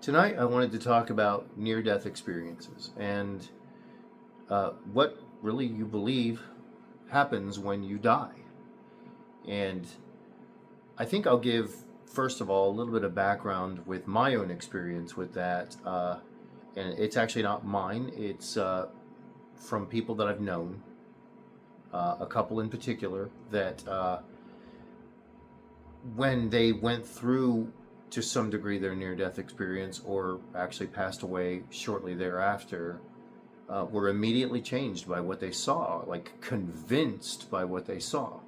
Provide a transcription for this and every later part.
Tonight, I wanted to talk about near-death experiences and what really you believe happens when you die. And I think I'll give, first of all, a little bit of background with my own experience with that. And it's actually not mine, it's from people that I've known, a couple in particular, that when they went through to some degree their near-death experience or actually passed away shortly thereafter, were immediately changed by what they saw, like convinced by what they saw.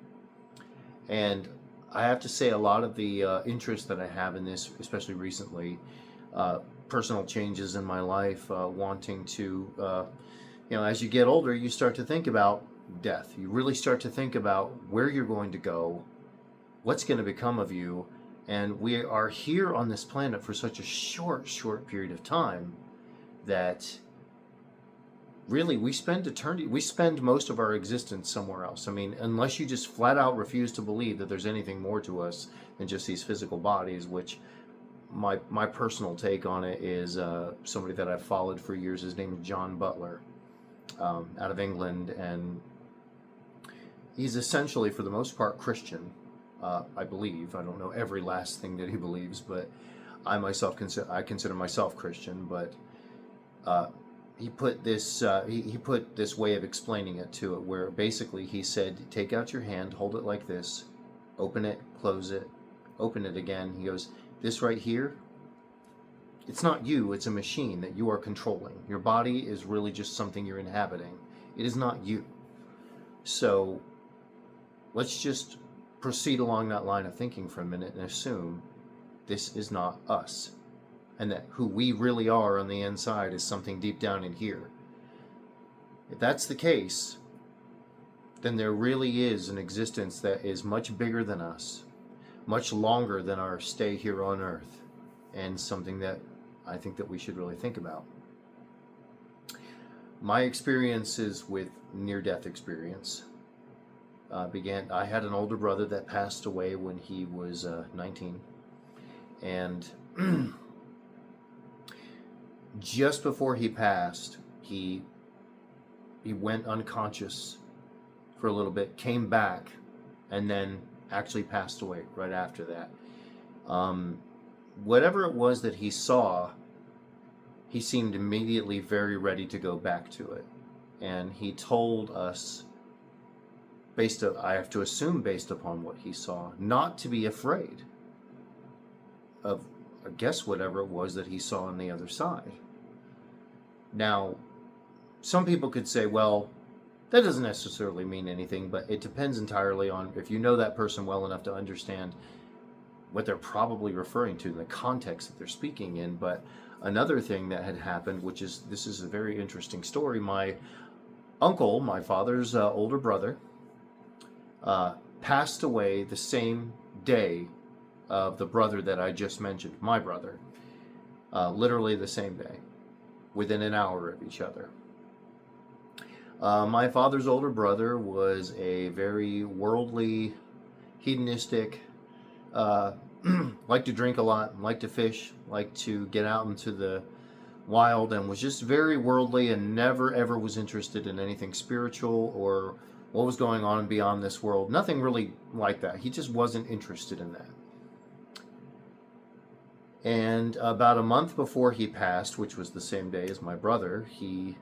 And I have to say, a lot of the interest that I have in this, especially recently, personal changes in my life, wanting to, as you get older, you start to think about death. You really start to think about where you're going to go, what's going to become of you. And we are here on this planet for such a short period of time that really we spend eternity, we spend most of our existence somewhere else. I mean, unless you just flat out refuse to believe that there's anything more to us than just these physical bodies, which my personal take on it is somebody that I've followed for years. His name is John Butler, out of England, and he's essentially, for the most part, Christian. I believe. I don't know every last thing that he believes, but I consider myself Christian. But he put this he put this way of explaining it to it, where basically he said, take out your hand, hold it like this, open it, close it, open it again. He goes, this right here, it's not you, it's a machine that you are controlling. Your body is really just something you're inhabiting. It is not you. So let's just proceed along that line of thinking for a minute and assume this is not us, and that who we really are on the inside is something deep down in here. If that's the case, then there really is an existence that is much bigger than us, much longer than our stay here on Earth, and something that I think that we should really think about. My experiences with near-death experience I had an older brother that passed away when he was 19, and just before he passed, he went unconscious for a little bit, came back, and then actually passed away right after that. Whatever it was that he saw, he seemed immediately very ready to go back to it, and he told us, I have to assume based upon what he saw, not to be afraid of, I guess, whatever it was that he saw on the other side. Now, some people could say, well, that doesn't necessarily mean anything, but it depends entirely on if you know that person well enough to understand what they're probably referring to in the context that they're speaking in. But another thing that had happened, this is a very interesting story. My uncle, my father's older brother, passed away the same day of the brother that I just mentioned, my brother, literally the same day, within an hour of each other. My father's older brother was a very worldly, hedonistic, liked to drink a lot, liked to fish, liked to get out into the wild, and was just very worldly and never ever was interested in anything spiritual or what was going on beyond this world. Nothing really like that. He just wasn't interested in that. And about a month before he passed, which was the same day as my brother, he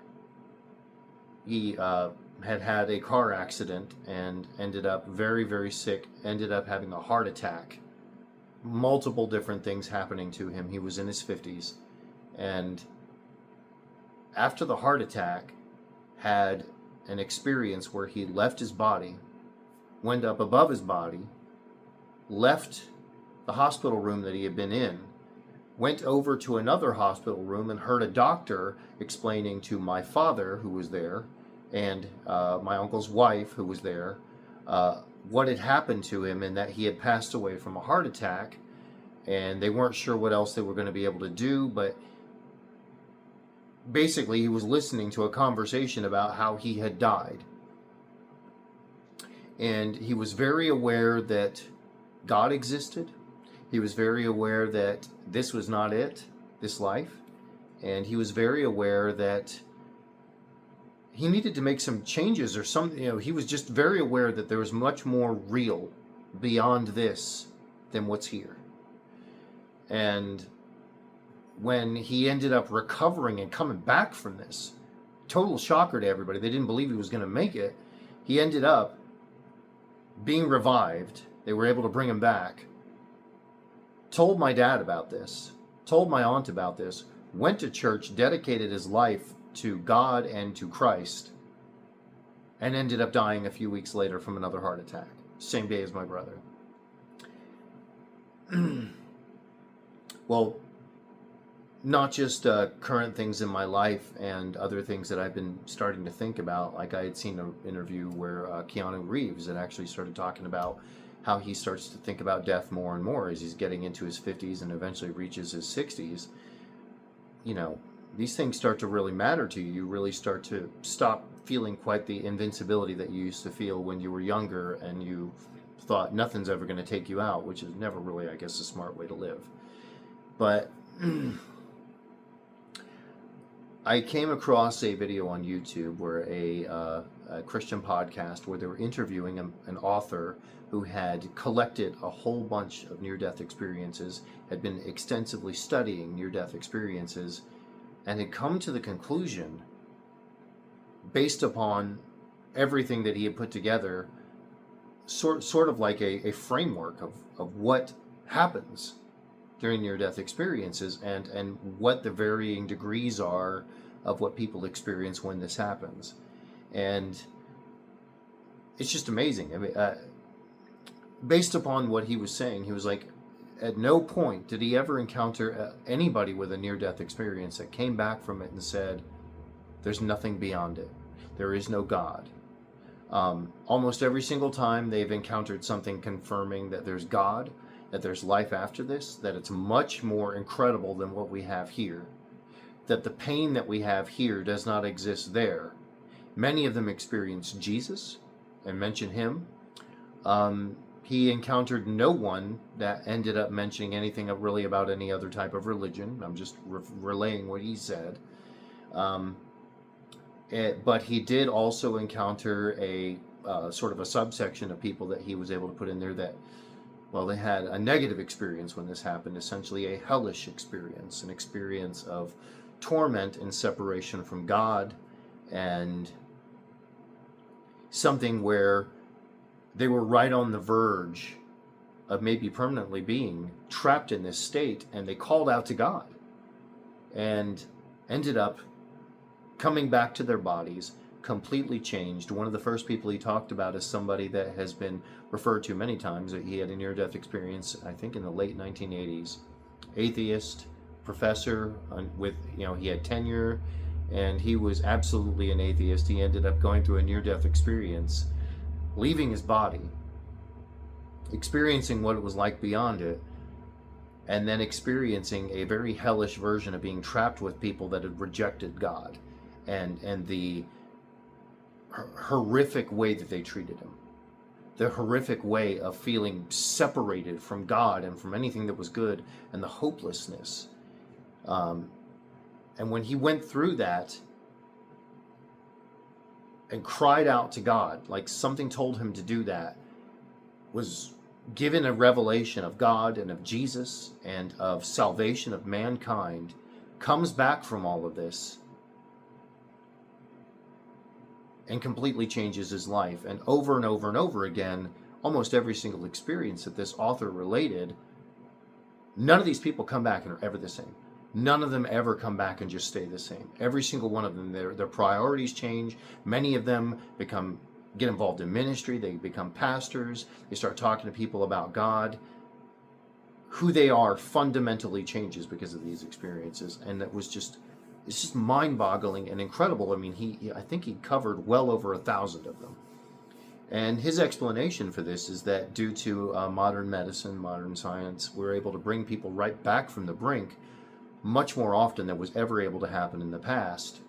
had a car accident and ended up very, very sick, ended up having a heart attack. Multiple different things happening to him. He was in his 50s. And after the heart attack, had an experience where he left his body, went up above his body, left the hospital room that he had been in, went over to another hospital room and heard a doctor explaining to my father, who was there, and my uncle's wife, who was there, what had happened to him and that he had passed away from a heart attack, and they weren't sure what else they were going to be able to do, but basically he was listening to a conversation about how he had died. And he was very aware that God existed. He was very aware that this was not it. this life, and he was very aware that he needed to make some changes or something. He was just very aware that there was much more real beyond this than what's here. And when he ended up recovering and coming back from this, total shocker to everybody, they didn't believe he was going to make it. He ended up being revived. They were able to bring him back. Told my dad about this, told my aunt about this, went to church, dedicated his life to God and to Christ, and ended up dying a few weeks later from another heart attack. Same day as my brother. Well, not just current things in my life and other things that I've been starting to think about. Like I had seen an interview where Keanu Reeves had actually started talking about how he starts to think about death more and more as he's getting into his 50s and eventually reaches his 60s. These things start to really matter to you. You really start to stop feeling quite the invincibility that you used to feel when you were younger and you thought nothing's ever going to take you out, which is never really, I guess, a smart way to live. But I came across a video on YouTube where a Christian podcast where they were interviewing an author who had collected a whole bunch of near-death experiences, had been extensively studying near-death experiences, and had come to the conclusion, based upon everything that he had put together, sort of like a framework of what happens during near-death experiences and what the varying degrees are of what people experience when this happens. And it's just amazing. I mean, based upon what he was saying, he was like, at no point did he ever encounter anybody with a near-death experience that came back from it and said, there's nothing beyond it. There is no God. Almost every single time they've encountered something confirming that there's God, that there's life after this, that it's much more incredible than what we have here, that the pain that we have here does not exist there. Many of them experience Jesus and mention him. He encountered no one that ended up mentioning anything really about any other type of religion. I'm just relaying what he said. But he did also encounter a sort of a subsection of people that he was able to put in there that, well, they had a negative experience when this happened, essentially a hellish experience, an experience of torment and separation from God, and something where they were right on the verge of maybe permanently being trapped in this state, and they called out to God and ended up coming back to their bodies, completely changed. One of the first people he talked about is somebody that has been referred to many times. He had a near-death experience, I think in the late 1980s. Atheist, professor, with, he had tenure, and he was absolutely an atheist. He ended up going through a near-death experience, leaving his body, experiencing what it was like beyond it, and then experiencing a very hellish version of being trapped with people that had rejected God, and the horrific way that they treated him, the horrific way of feeling separated from God and from anything that was good, and the hopelessness. And when he went through that and cried out to God, like something told him to do that, was given a revelation of God and of Jesus and of salvation of mankind, comes back from all of this and completely changes his life. And over and over and over again, almost every single experience that this author related, none of these people come back and are ever the same. None of them ever come back and just stay the same. Every single one of them, their priorities change. Many of them get involved in ministry. They become pastors. They start talking to people about God. Who they are fundamentally changes because of these experiences. And it's just mind-boggling and incredible. I mean, I think he covered well over 1,000 of them. And his explanation for this is that due to modern medicine, modern science, we're able to bring people right back from the brink much more often than was ever able to happen in the past.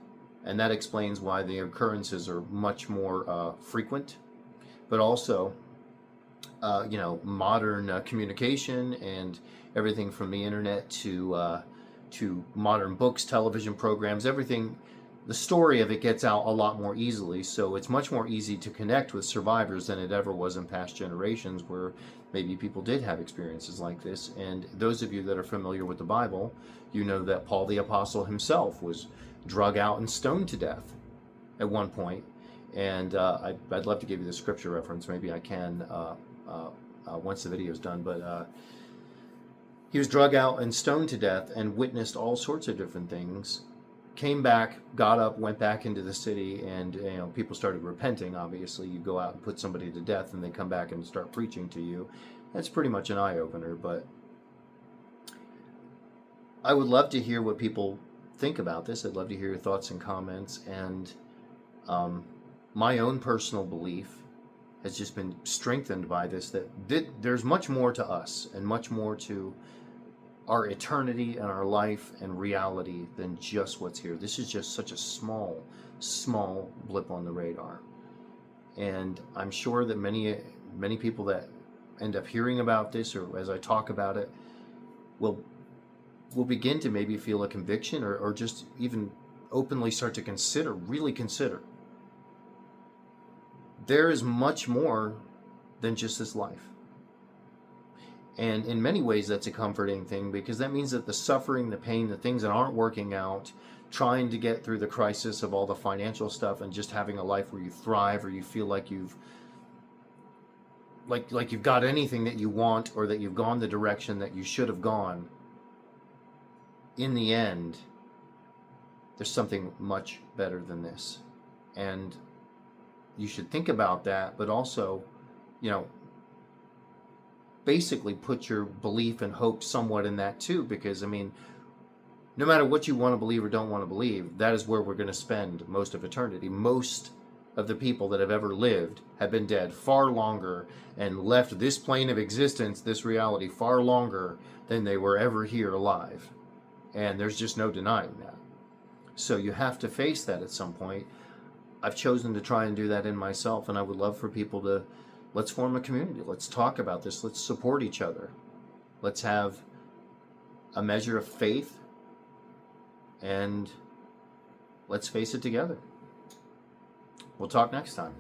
And that explains why the occurrences are much more frequent. But also, modern communication and everything from the internet to to modern books, television programs, everything. The story of it gets out a lot more easily, so it's much more easy to connect with survivors than it ever was in past generations, where maybe people did have experiences like this. And those of you that are familiar with the Bible, you know that Paul the Apostle himself was drug out and stoned to death at one point. And I'd love to give you the scripture reference. Maybe I can once the video's done. But he was drug out and stoned to death and witnessed all sorts of different things. Came back, got up, went back into the city, and people started repenting. Obviously, you go out and put somebody to death, and they come back and start preaching to you. That's pretty much an eye-opener. But I would love to hear what people think about this. I'd love to hear your thoughts and comments. And my own personal belief has just been strengthened by this, that there's much more to us and much more to our eternity and our life and reality than just what's here. This is just such a small blip on the radar. And I'm sure that many people that end up hearing about this, or as I talk about it, will begin to maybe feel a conviction, or just even openly start to really consider. There is much more than just this life. And in many ways, that's a comforting thing, because that means that the suffering, the pain, the things that aren't working out, trying to get through the crisis of all the financial stuff and just having a life where you thrive, or you feel like you've got anything that you want, or that you've gone the direction that you should have gone, in the end, there's something much better than this. And you should think about that, but also, basically put your belief and hope somewhat in that too, because no matter what you want to believe or don't want to believe, that is where we're going to spend most of eternity. Most of the people that have ever lived have been dead far longer and left this plane of existence, this reality, far longer than they were ever here alive. And there's just no denying that. So you have to face that at some point. I've chosen to try and do that in myself, and I would love for people to, let's form a community. Let's talk about this. Let's support each other. Let's have a measure of faith, and let's face it together. We'll talk next time.